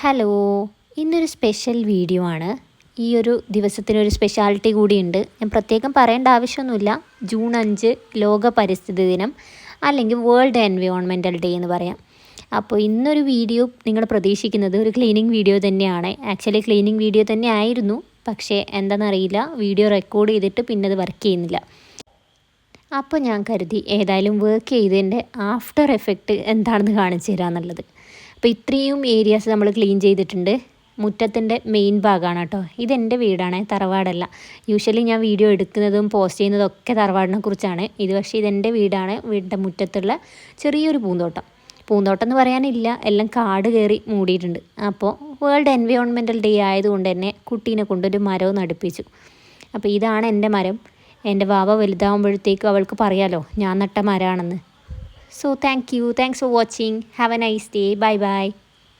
Hello, ഇന്നൊരു special video ആണ്. ഈ ഒരു ദിവസത്തിനൊരു സ്പെഷ്യാലിറ്റി കൂടിയുണ്ട്. ഞാൻ പ്രത്യേകം പറയേണ്ട ആവശ്യമൊന്നുമില്ല. ജൂൺ 5 ലോക പരിസ്ഥിതി ദിനം, അല്ലെങ്കിൽ വേൾഡ് എൻവയോൺമെൻറ്റൽ ഡേ എന്ന് പറയാം. അപ്പോൾ ഇന്നൊരു വീഡിയോ നിങ്ങൾ പ്രതീക്ഷിക്കുന്നത് ഒരു ക്ലീനിങ് വീഡിയോ തന്നെയാണ്. ആക്ച്വലി ക്ലീനിങ് വീഡിയോ തന്നെ ആയിരുന്നു, പക്ഷേ എന്താണെന്നറിയില്ല, വീഡിയോ റെക്കോർഡ് ചെയ്തിട്ട് പിന്നെ അത് വർക്ക് ചെയ്യുന്നില്ല. അപ്പോൾ ഞാൻ കരുതി ഏതായാലും വർക്ക് ചെയ്തതിൻ്റെ ആഫ്റ്റർ എഫക്റ്റ് എന്താണെന്ന് കാണിച്ചു തരാമെന്നുള്ളത്. അപ്പോൾ ഇത്രയും ഏരിയാസ് നമ്മൾ ക്ലീൻ ചെയ്തിട്ടുണ്ട്. മുറ്റത്തിൻ്റെ മെയിൻ ഭാഗമാണ് കേട്ടോ. ഇതെൻ്റെ വീടാണ്, തറവാടല്ല. യൂഷ്വലി ഞാൻ വീഡിയോ എടുക്കുന്നതും പോസ്റ്റ് ചെയ്യുന്നതും ഒക്കെ തറവാടിനെ കുറിച്ചാണ്. ഇത് പക്ഷേ ഇതെൻ്റെ വീടാണ്. വീടിൻ്റെ മുറ്റത്തുള്ള ചെറിയൊരു പൂന്തോട്ടം എന്ന് പറയാനില്ല, എല്ലാം കാട് കയറി മൂടിയിട്ടുണ്ട്. അപ്പോൾ വേൾഡ് എൻവയോൺമെൻറ്റൽ ഡേ ആയതുകൊണ്ട് തന്നെ കുട്ടീനെ കൊണ്ടൊരു മരവും നടിപ്പിച്ചു. അപ്പോൾ ഇതാണ് എൻ്റെ മരം. എൻ്റെ വാവ വലുതാവുമ്പോഴത്തേക്കും അവൾക്ക് പറയാലോ ഞാൻ നട്ട മരമാണെന്ന്. So thanks for watching. Have a nice day. Bye by.